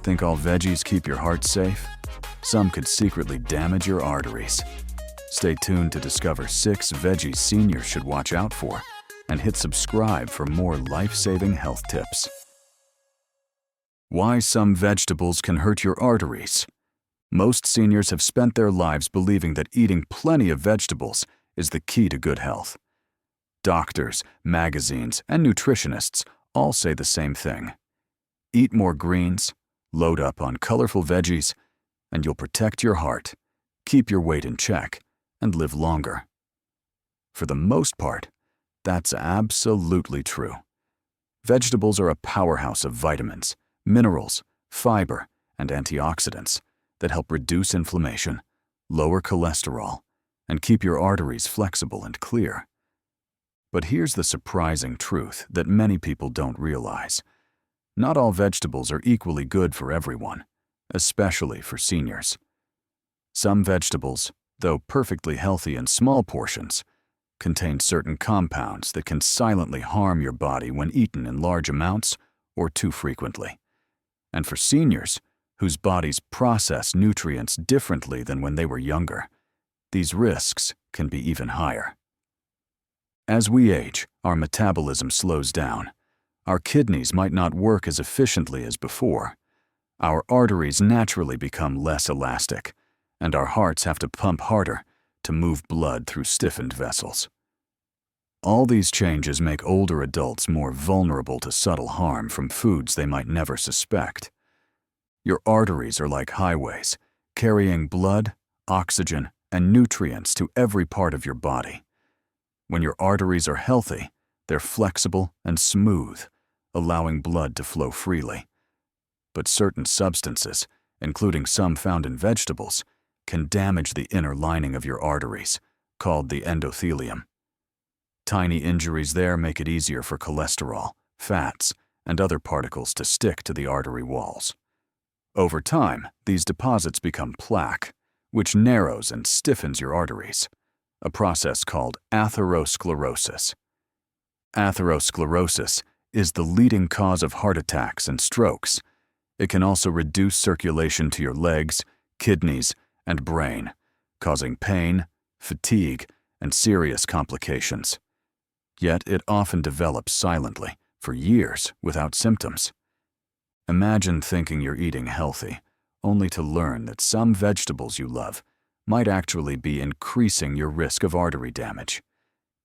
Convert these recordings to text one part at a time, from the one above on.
Think all veggies keep your heart safe? Some could secretly damage your arteries. Stay tuned to discover 6 veggies seniors should watch out for, and hit subscribe for more life-saving health tips. Why some vegetables can hurt your arteries. Most seniors have spent their lives believing that eating plenty of vegetables is the key to good health. Doctors, magazines, and nutritionists all say the same thing. Eat more greens, load up on colorful veggies, and you'll protect your heart, keep your weight in check, and live longer. For the most part, that's absolutely true. Vegetables are a powerhouse of vitamins, minerals, fiber, and antioxidants that help reduce inflammation, lower cholesterol, and keep your arteries flexible and clear. But here's the surprising truth that many people don't realize. Not all vegetables are equally good for everyone, especially for seniors. Some vegetables, though perfectly healthy in small portions, contain certain compounds that can silently harm your body when eaten in large amounts or too frequently. And for seniors, whose bodies process nutrients differently than when they were younger, these risks can be even higher. As we age, our metabolism slows down. Our kidneys might not work as efficiently as before. Our arteries naturally become less elastic, and our hearts have to pump harder to move blood through stiffened vessels. All these changes make older adults more vulnerable to subtle harm from foods they might never suspect. Your arteries are like highways, carrying blood, oxygen, and nutrients to every part of your body. When your arteries are healthy, they're flexible and smooth, allowing blood to flow freely. But certain substances, including some found in vegetables, can damage the inner lining of your arteries, called the endothelium. Tiny injuries there make it easier for cholesterol, fats, and other particles to stick to the artery walls. Over time, these deposits become plaque, which narrows and stiffens your arteries, a process called atherosclerosis. Atherosclerosis is the leading cause of heart attacks and strokes. It can also reduce circulation to your legs, kidneys, and brain, causing pain, fatigue, and serious complications. Yet it often develops silently, for years, without symptoms. Imagine thinking you're eating healthy, only to learn that some vegetables you love might actually be increasing your risk of artery damage.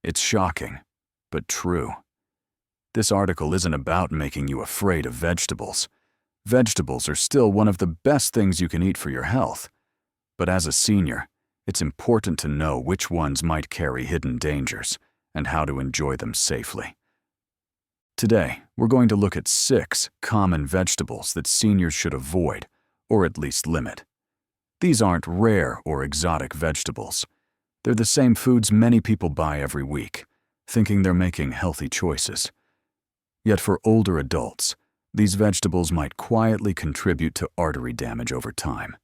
It's shocking, but true. This article isn't about making you afraid of vegetables. Vegetables are still one of the best things you can eat for your health. But as a senior, it's important to know which ones might carry hidden dangers and how to enjoy them safely. Today, we're going to look at 6 common vegetables that seniors should avoid, or at least limit. These aren't rare or exotic vegetables. They're the same foods many people buy every week, thinking they're making healthy choices. Yet for older adults, these vegetables might quietly contribute to artery damage over time.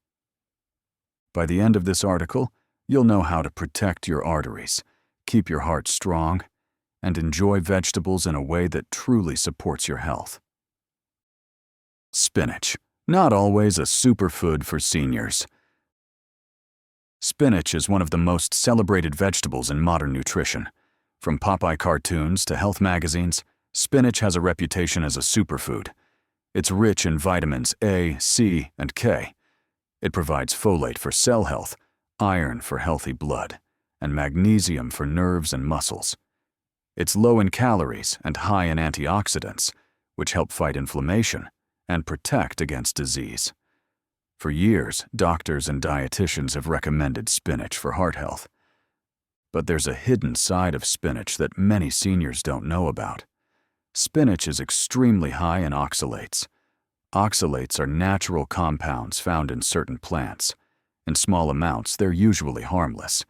By the end of this article, you'll know how to protect your arteries, keep your heart strong, and enjoy vegetables in a way that truly supports your health. Spinach, not always a superfood for seniors. Spinach is one of the most celebrated vegetables in modern nutrition. From Popeye cartoons to health magazines, spinach has a reputation as a superfood. It's rich in vitamins A, C, and K. It provides folate for cell health, iron for healthy blood, and magnesium for nerves and muscles. It's low in calories and high in antioxidants, which help fight inflammation and protect against disease. For years, doctors and dietitians have recommended spinach for heart health. But there's a hidden side of spinach that many seniors don't know about. Spinach is extremely high in oxalates. Oxalates are natural compounds found in certain plants. In small amounts, they're usually harmless,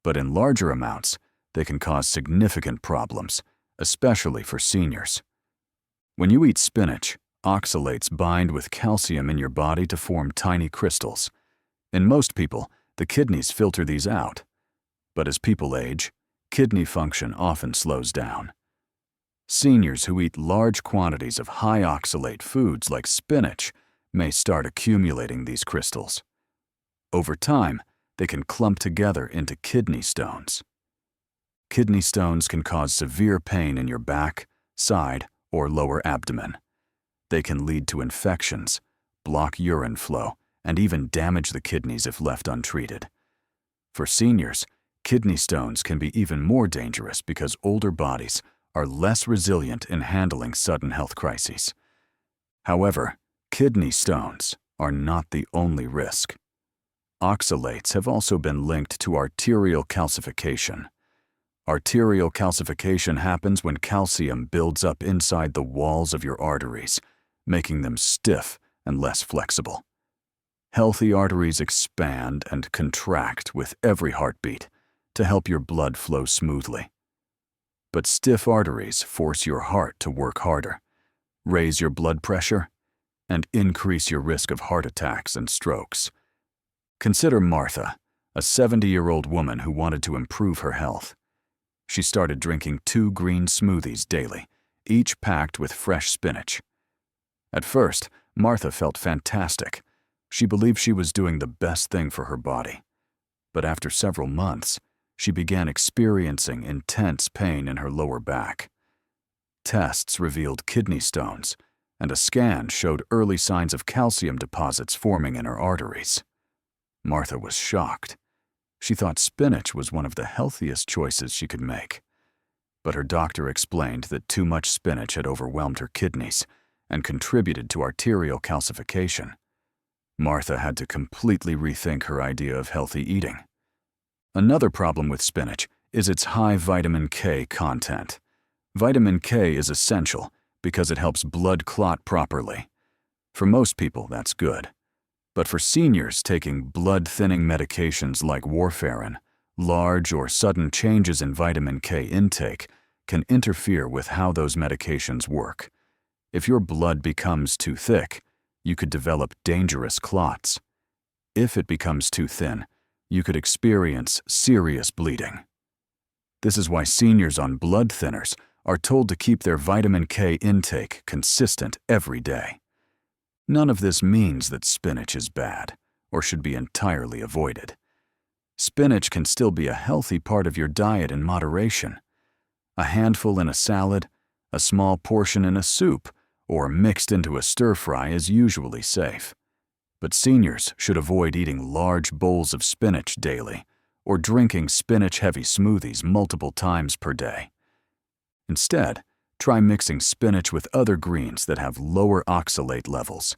but in larger amounts, they can cause significant problems, especially for seniors. When you eat spinach, oxalates bind with calcium in your body to form tiny crystals. In most people, the kidneys filter these out. But as people age, kidney function often slows down. Seniors who eat large quantities of high oxalate foods like spinach may start accumulating these crystals. Over time, they can clump together into kidney stones. Kidney stones can cause severe pain in your back, side, or lower abdomen. They can lead to infections, block urine flow, and even damage the kidneys if left untreated. For seniors, kidney stones can be even more dangerous because older bodies are less resilient in handling sudden health crises. However, kidney stones are not the only risk. Oxalates have also been linked to arterial calcification. Arterial calcification happens when calcium builds up inside the walls of your arteries, making them stiff and less flexible. Healthy arteries expand and contract with every heartbeat to help your blood flow smoothly. But stiff arteries force your heart to work harder, raise your blood pressure, and increase your risk of heart attacks and strokes. Consider Martha, a 70-year-old woman who wanted to improve her health. She started drinking 2 green smoothies daily, each packed with fresh spinach. At first, Martha felt fantastic. She believed she was doing the best thing for her body. But after several months, she began experiencing intense pain in her lower back. Tests revealed kidney stones, and a scan showed early signs of calcium deposits forming in her arteries. Martha was shocked. She thought spinach was one of the healthiest choices she could make. But her doctor explained that too much spinach had overwhelmed her kidneys and contributed to arterial calcification. Martha had to completely rethink her idea of healthy eating. Another problem with spinach is its high vitamin K content. Vitamin K is essential because it helps blood clot properly. For most people, that's good. But for seniors taking blood-thinning medications like warfarin, large or sudden changes in vitamin K intake can interfere with how those medications work. If your blood becomes too thick, you could develop dangerous clots. If it becomes too thin, you could experience serious bleeding. This is why seniors on blood thinners are told to keep their vitamin K intake consistent every day. None of this means that spinach is bad or should be entirely avoided. Spinach can still be a healthy part of your diet in moderation. A handful in a salad, a small portion in a soup, or mixed into a stir-fry is usually safe. But seniors should avoid eating large bowls of spinach daily or drinking spinach-heavy smoothies multiple times per day. Instead, try mixing spinach with other greens that have lower oxalate levels.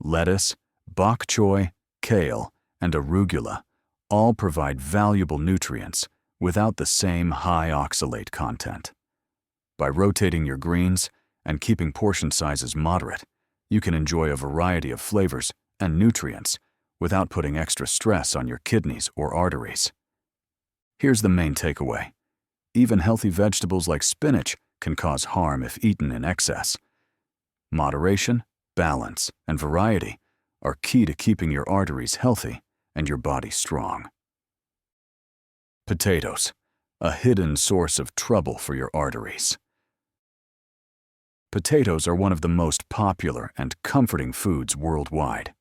Lettuce, bok choy, kale, and arugula all provide valuable nutrients without the same high oxalate content. By rotating your greens and keeping portion sizes moderate, you can enjoy a variety of flavors and nutrients without putting extra stress on your kidneys or arteries. Here's the main takeaway. Even healthy vegetables like spinach can cause harm if eaten in excess. Moderation, balance, and variety are key to keeping your arteries healthy and your body strong. Potatoes, a hidden source of trouble for your arteries. Potatoes are one of the most popular and comforting foods worldwide.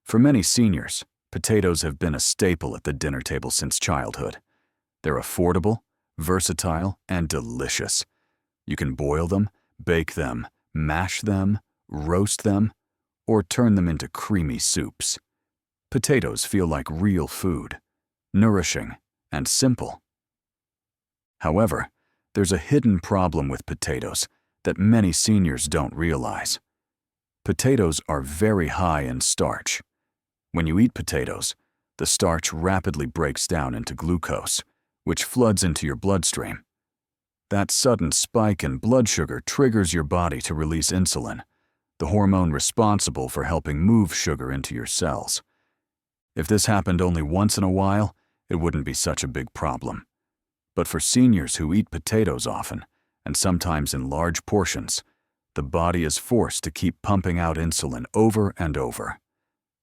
For many seniors, potatoes have been a staple at the dinner table since childhood. They're affordable, versatile, and delicious. You can boil them, bake them, mash them, roast them, or turn them into creamy soups. Potatoes feel like real food, nourishing, and simple. However, there's a hidden problem with potatoes that many seniors don't realize. Potatoes are very high in starch. When you eat potatoes, the starch rapidly breaks down into glucose, which floods into your bloodstream. That sudden spike in blood sugar triggers your body to release insulin, the hormone responsible for helping move sugar into your cells. If this happened only once in a while, it wouldn't be such a big problem. But for seniors who eat potatoes often, and sometimes in large portions, the body is forced to keep pumping out insulin over and over.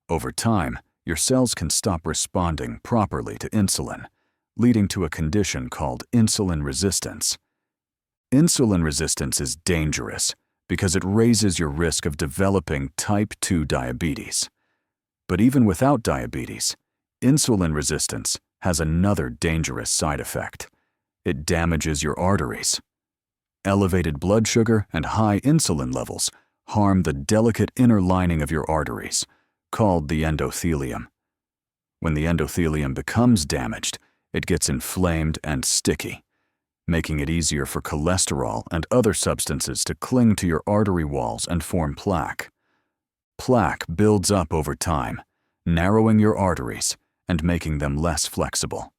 Over time, your cells can stop responding properly to insulin, leading to a condition called insulin resistance. Insulin resistance is dangerous because it raises your risk of developing type 2 diabetes. But even without diabetes, insulin resistance has another dangerous side effect. It damages your arteries. Elevated blood sugar and high insulin levels harm the delicate inner lining of your arteries, called the endothelium. When the endothelium becomes damaged, it gets inflamed and sticky, making it easier for cholesterol and other substances to cling to your artery walls and form plaque. Plaque builds up over time, narrowing your arteries and making them less flexible.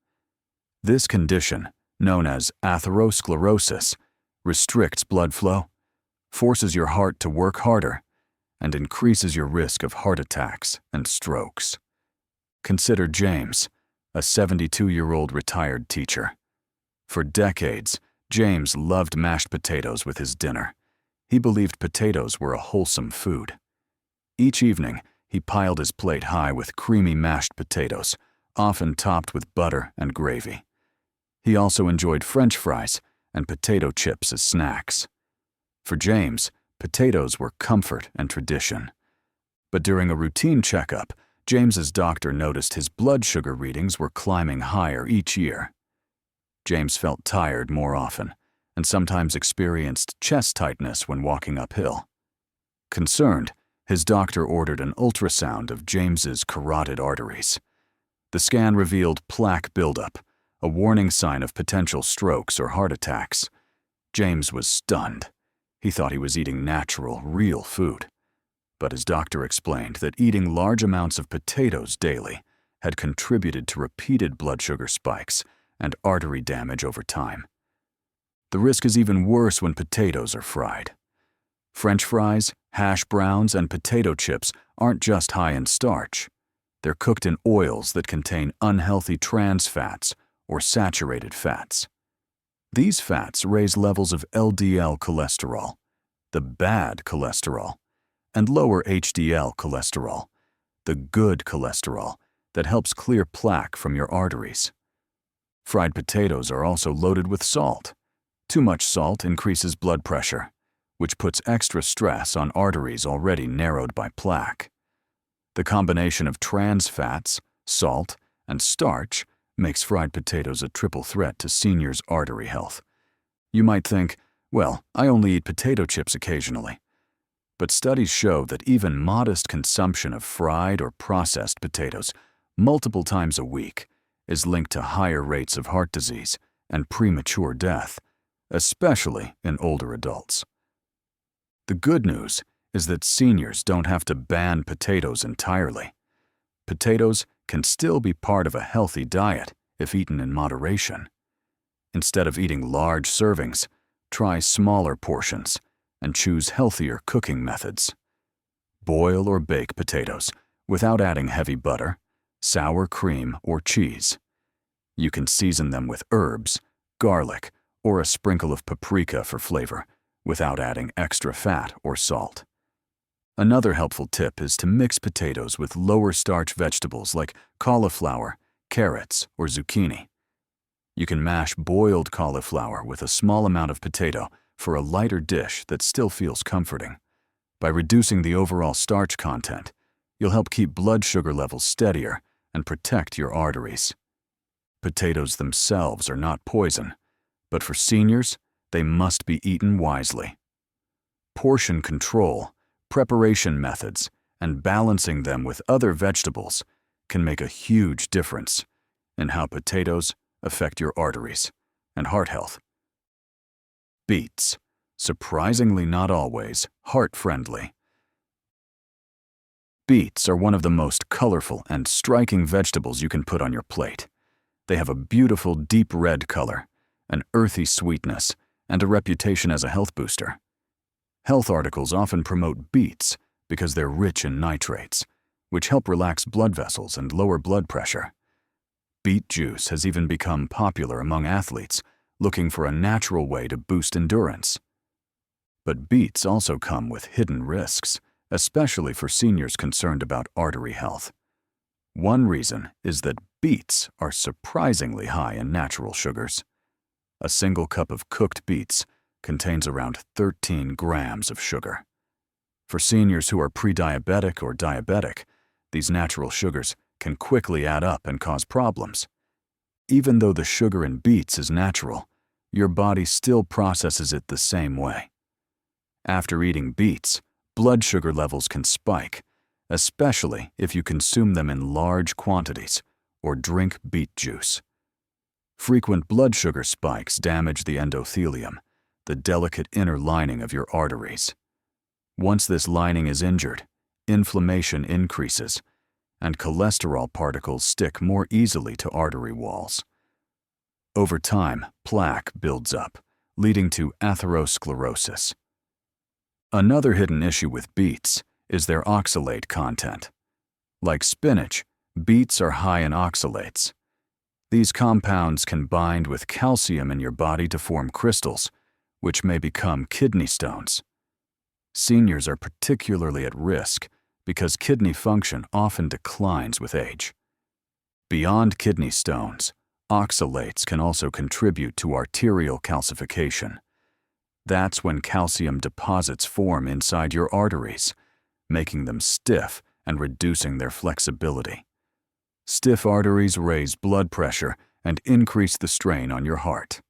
This condition, known as atherosclerosis, restricts blood flow, forces your heart to work harder, and increases your risk of heart attacks and strokes. Consider James, a 72-year-old retired teacher. For decades, James loved mashed potatoes with his dinner. He believed potatoes were a wholesome food. Each evening, he piled his plate high with creamy mashed potatoes, often topped with butter and gravy. He also enjoyed French fries and potato chips as snacks. For James, potatoes were comfort and tradition. But during a routine checkup, James's doctor noticed his blood sugar readings were climbing higher each year. James felt tired more often and sometimes experienced chest tightness when walking uphill. Concerned, his doctor ordered an ultrasound of James's carotid arteries. The scan revealed plaque buildup, a warning sign of potential strokes or heart attacks. James was stunned. He thought he was eating natural, real food. But his doctor explained that eating large amounts of potatoes daily had contributed to repeated blood sugar spikes and artery damage over time. The risk is even worse when potatoes are fried. French fries, hash browns, and potato chips aren't just high in starch. They're cooked in oils that contain unhealthy trans fats or saturated fats. These fats raise levels of LDL cholesterol, the bad cholesterol, and lower HDL cholesterol, the good cholesterol that helps clear plaque from your arteries. Fried potatoes are also loaded with salt. Too much salt increases blood pressure, which puts extra stress on arteries already narrowed by plaque. The combination of trans fats, salt, and starch makes fried potatoes a triple threat to seniors' artery health. You might think, well, I only eat potato chips occasionally. But studies show that even modest consumption of fried or processed potatoes multiple times a week is linked to higher rates of heart disease and premature death, especially in older adults. The good news is that seniors don't have to ban potatoes entirely. Potatoes can still be part of a healthy diet if eaten in moderation. Instead of eating large servings, try smaller portions and choose healthier cooking methods. Boil or bake potatoes without adding heavy butter, sour cream, or cheese. You can season them with herbs, garlic, or a sprinkle of paprika for flavor without adding extra fat or salt. Another helpful tip is to mix potatoes with lower starch vegetables like cauliflower, carrots, or zucchini. You can mash boiled cauliflower with a small amount of potato for a lighter dish that still feels comforting. By reducing the overall starch content, you'll help keep blood sugar levels steadier and protect your arteries. Potatoes themselves are not poison, but for seniors, they must be eaten wisely. Portion control, preparation methods, and balancing them with other vegetables can make a huge difference in how potatoes affect your arteries and heart health. Beets, surprisingly not always heart-friendly. Beets are one of the most colorful and striking vegetables you can put on your plate. They have a beautiful deep red color, an earthy sweetness, and a reputation as a health booster. Health articles often promote beets because they're rich in nitrates, which help relax blood vessels and lower blood pressure. Beet juice has even become popular among athletes looking for a natural way to boost endurance. But beets also come with hidden risks, especially for seniors concerned about artery health. One reason is that beets are surprisingly high in natural sugars. A single cup of cooked beets contains around 13 grams of sugar. For seniors who are pre-diabetic or diabetic, these natural sugars can quickly add up and cause problems. Even though the sugar in beets is natural, your body still processes it the same way. After eating beets, blood sugar levels can spike, especially if you consume them in large quantities or drink beet juice. Frequent blood sugar spikes damage the endothelium, the delicate inner lining of your arteries. Once this lining is injured, inflammation increases, and cholesterol particles stick more easily to artery walls. Over time, plaque builds up, leading to atherosclerosis. Another hidden issue with beets is their oxalate content. Like spinach, beets are high in oxalates. These compounds can bind with calcium in your body to form crystals, which may become kidney stones. Seniors are particularly at risk because kidney function often declines with age. Beyond kidney stones, oxalates can also contribute to arterial calcification. That's when calcium deposits form inside your arteries, making them stiff and reducing their flexibility. Stiff arteries raise blood pressure and increase the strain on your heart.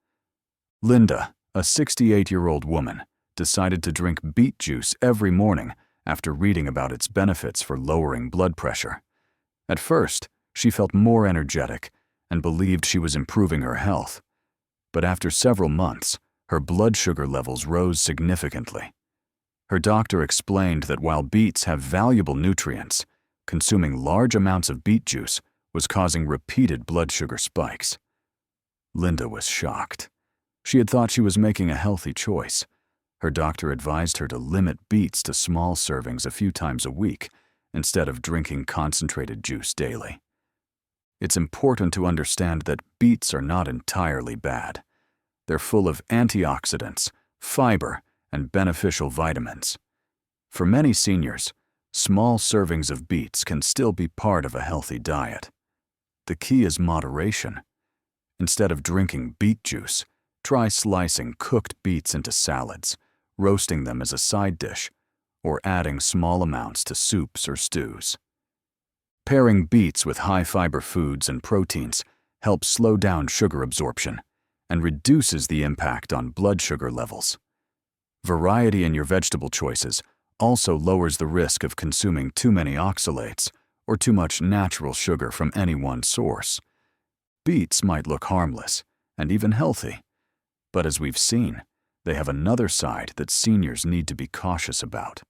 Linda, a 68-year-old woman, decided to drink beet juice every morning after reading about its benefits for lowering blood pressure. At first, she felt more energetic and believed she was improving her health. But after several months, her blood sugar levels rose significantly. Her doctor explained that while beets have valuable nutrients, consuming large amounts of beet juice was causing repeated blood sugar spikes. Linda was shocked. She had thought she was making a healthy choice. Her doctor advised her to limit beets to small servings a few times a week instead of drinking concentrated juice daily. It's important to understand that beets are not entirely bad. They're full of antioxidants, fiber, and beneficial vitamins. For many seniors, small servings of beets can still be part of a healthy diet. The key is moderation. Instead of drinking beet juice, try slicing cooked beets into salads, roasting them as a side dish, or adding small amounts to soups or stews. Pairing beets with high-fiber foods and proteins helps slow down sugar absorption and reduces the impact on blood sugar levels. Variety in your vegetable choices also lowers the risk of consuming too many oxalates or too much natural sugar from any one source. Beets might look harmless and even healthy, but as we've seen, they have another side that seniors need to be cautious about.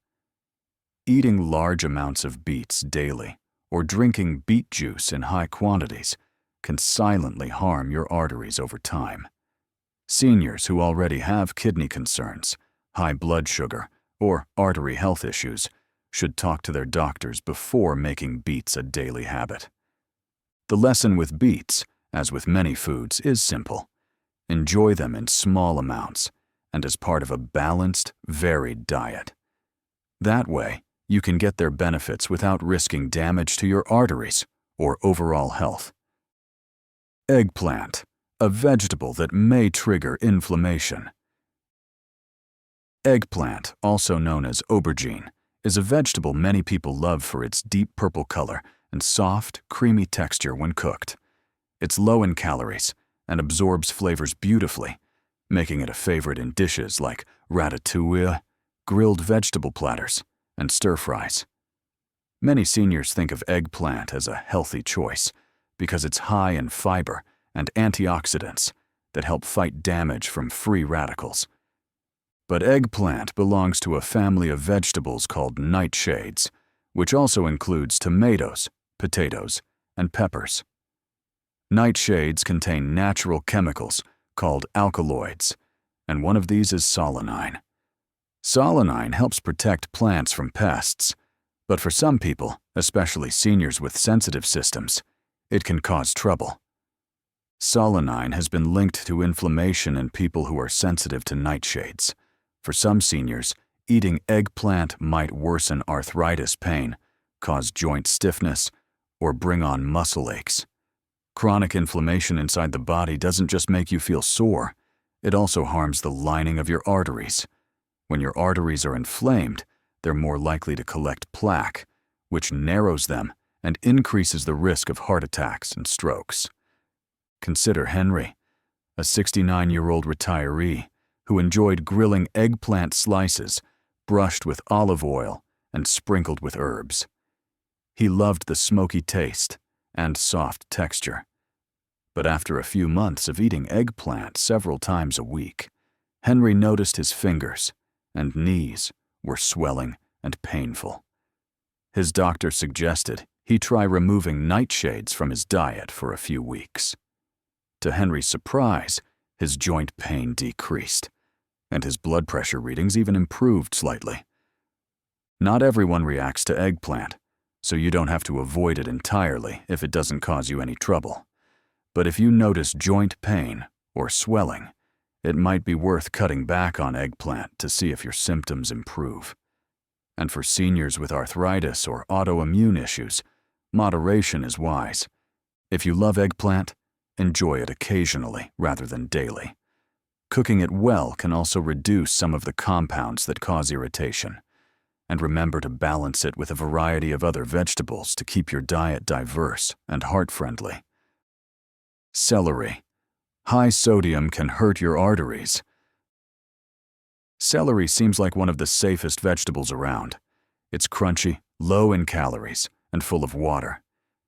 Eating large amounts of beets daily or drinking beet juice in high quantities can silently harm your arteries over time. Seniors who already have kidney concerns, high blood sugar, or artery health issues should talk to their doctors before making beets a daily habit. The lesson with beets, as with many foods, is simple. Enjoy them in small amounts and as part of a balanced, varied diet. That way, you can get their benefits without risking damage to your arteries or overall health. Eggplant, a vegetable that may trigger inflammation. Eggplant, also known as aubergine, is a vegetable many people love for its deep purple color and soft, creamy texture when cooked. It's low in calories and absorbs flavors beautifully, making it a favorite in dishes like ratatouille, grilled vegetable platters, and stir-fries. Many seniors think of eggplant as a healthy choice because it's high in fiber and antioxidants that help fight damage from free radicals. But eggplant belongs to a family of vegetables called nightshades, which also includes tomatoes, potatoes, and peppers. Nightshades contain natural chemicals called alkaloids, and one of these is solanine. Solanine helps protect plants from pests, but for some people, especially seniors with sensitive systems, it can cause trouble. Solanine has been linked to inflammation in people who are sensitive to nightshades. For some seniors, eating eggplant might worsen arthritis pain, cause joint stiffness, or bring on muscle aches. Chronic inflammation inside the body doesn't just make you feel sore, It also harms the lining of your arteries. When your arteries are inflamed, they're more likely to collect plaque, which narrows them and increases the risk of heart attacks and strokes. Consider Henry, a 69-year-old retiree who enjoyed grilling eggplant slices brushed with olive oil and sprinkled with herbs. He loved the smoky taste and soft texture. But after a few months of eating eggplant several times a week, Henry noticed his fingers and knees were swelling and painful. His doctor suggested he try removing nightshades from his diet for a few weeks. To Henry's surprise, his joint pain decreased, and his blood pressure readings even improved slightly. Not everyone reacts to eggplant, so you don't have to avoid it entirely if it doesn't cause you any trouble. But if you notice joint pain or swelling, it might be worth cutting back on eggplant to see if your symptoms improve. And for seniors with arthritis or autoimmune issues, moderation is wise. If you love eggplant, enjoy it occasionally rather than daily. Cooking it well can also reduce some of the compounds that cause irritation. And remember to balance it with a variety of other vegetables to keep your diet diverse and heart-friendly. Celery. High sodium can hurt your arteries. Celery seems like one of the safest vegetables around. It's crunchy, low in calories, and full of water,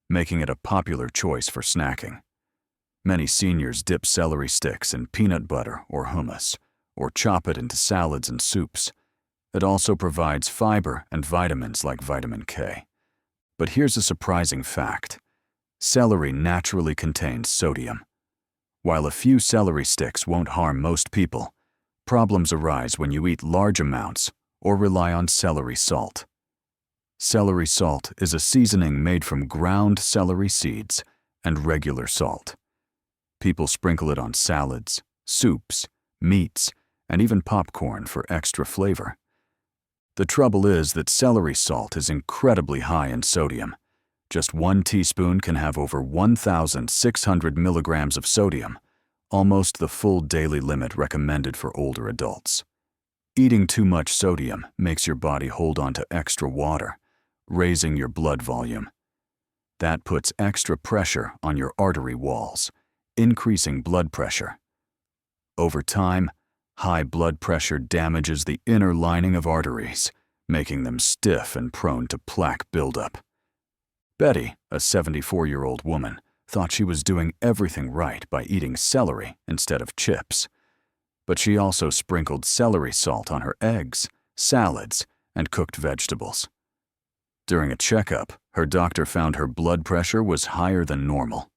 making it a popular choice for snacking. Many seniors dip celery sticks in peanut butter or hummus, or chop it into salads and soups. It also provides fiber and vitamins like vitamin K. But here's a surprising fact. Celery naturally contains sodium. While a few celery sticks won't harm most people, problems arise when you eat large amounts or rely on celery salt. Celery salt is a seasoning made from ground celery seeds and regular salt. People sprinkle it on salads, soups, meats, and even popcorn for extra flavor. The trouble is that celery salt is incredibly high in sodium. Just 1 teaspoon can have over 1,600 milligrams of sodium, almost the full daily limit recommended for older adults. Eating too much sodium makes your body hold on to extra water, raising your blood volume. That puts extra pressure on your artery walls, increasing blood pressure. Over time, high blood pressure damages the inner lining of arteries, making them stiff and prone to plaque buildup. Betty, a 74-year-old woman, thought she was doing everything right by eating celery instead of chips. But she also sprinkled celery salt on her eggs, salads, and cooked vegetables. During a checkup, her doctor found her blood pressure was higher than normal.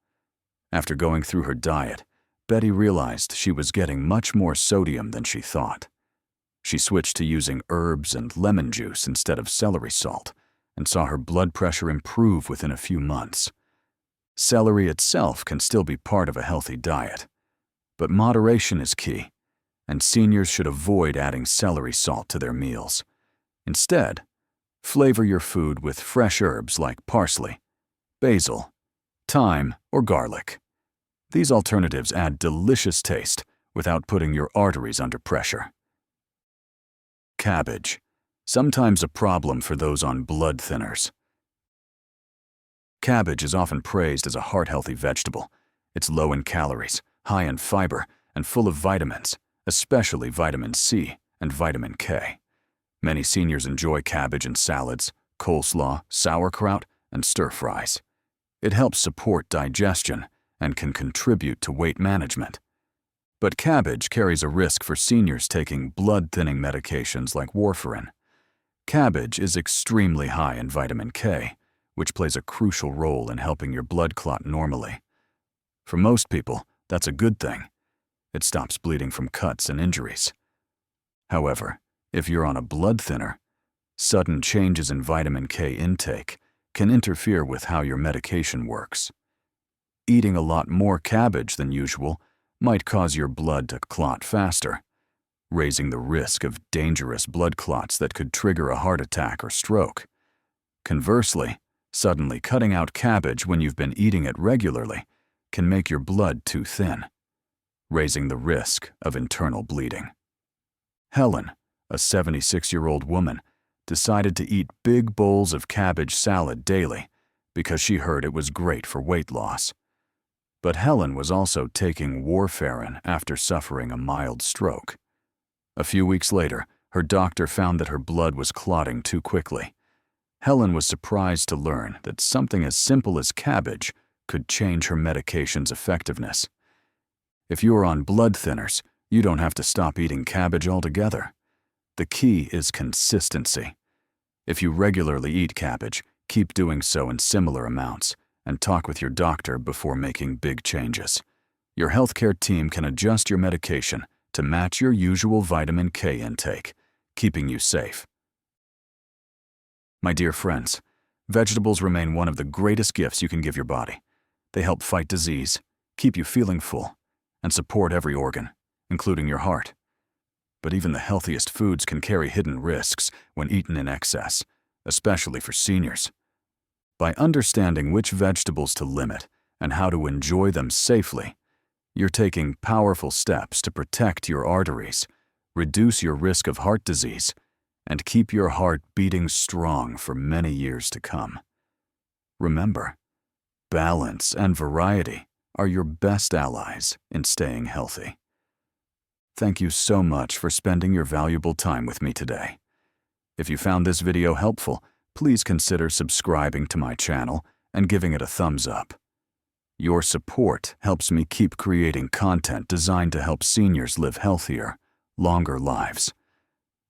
After going through her diet, Betty realized she was getting much more sodium than she thought. She switched to using herbs and lemon juice instead of celery salt, and saw her blood pressure improve within a few months. Celery itself can still be part of a healthy diet, but moderation is key, and seniors should avoid adding celery salt to their meals. Instead, flavor your food with fresh herbs like parsley, basil, thyme, or garlic. These alternatives add delicious taste without putting your arteries under pressure. Cabbage. Sometimes a problem for those on blood thinners. Cabbage is often praised as a heart-healthy vegetable. It's low in calories, high in fiber, and full of vitamins, especially vitamin C and vitamin K. Many seniors enjoy cabbage in salads, coleslaw, sauerkraut, and stir-fries. It helps support digestion and can contribute to weight management. But cabbage carries a risk for seniors taking blood-thinning medications like warfarin. Cabbage is extremely high in vitamin K, which plays a crucial role in helping your blood clot normally. For most people, that's a good thing. It stops bleeding from cuts and injuries. However, if you're on a blood thinner, sudden changes in vitamin K intake can interfere with how your medication works. Eating a lot more cabbage than usual might cause your blood to clot faster, raising the risk of dangerous blood clots that could trigger a heart attack or stroke. Conversely, suddenly cutting out cabbage when you've been eating it regularly can make your blood too thin. raising the risk of internal bleeding. Helen, a 76-year-old woman, decided to eat big bowls of cabbage salad daily because she heard it was great for weight loss. But Helen was also taking warfarin after suffering a mild stroke. A few weeks later, her doctor found that her blood was clotting too quickly. Helen was surprised to learn that something as simple as cabbage could change her medication's effectiveness. If you are on blood thinners, you don't have to stop eating cabbage altogether. The key is consistency. If you regularly eat cabbage, keep doing so in similar amounts, and talk with your doctor before making big changes. Your healthcare team can adjust your medication to match your usual vitamin K intake, keeping you safe. My dear friends, vegetables remain one of the greatest gifts you can give your body. They help fight disease, keep you feeling full, and support every organ, including your heart. But even the healthiest foods can carry hidden risks when eaten in excess, especially for seniors. By understanding which vegetables to limit and how to enjoy them safely, you're taking powerful steps to protect your arteries, reduce your risk of heart disease, and keep your heart beating strong for many years to come. Remember, balance and variety are your best allies in staying healthy. Thank you so much for spending your valuable time with me today. If you found this video helpful, please consider subscribing to my channel and giving it a thumbs up. Your support helps me keep creating content designed to help seniors live healthier, longer lives.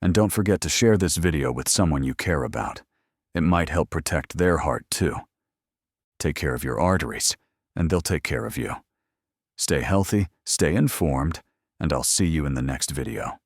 And don't forget to share this video with someone you care about. It might help protect their heart too. Take care of your arteries, and they'll take care of you. Stay healthy, stay informed, and I'll see you in the next video.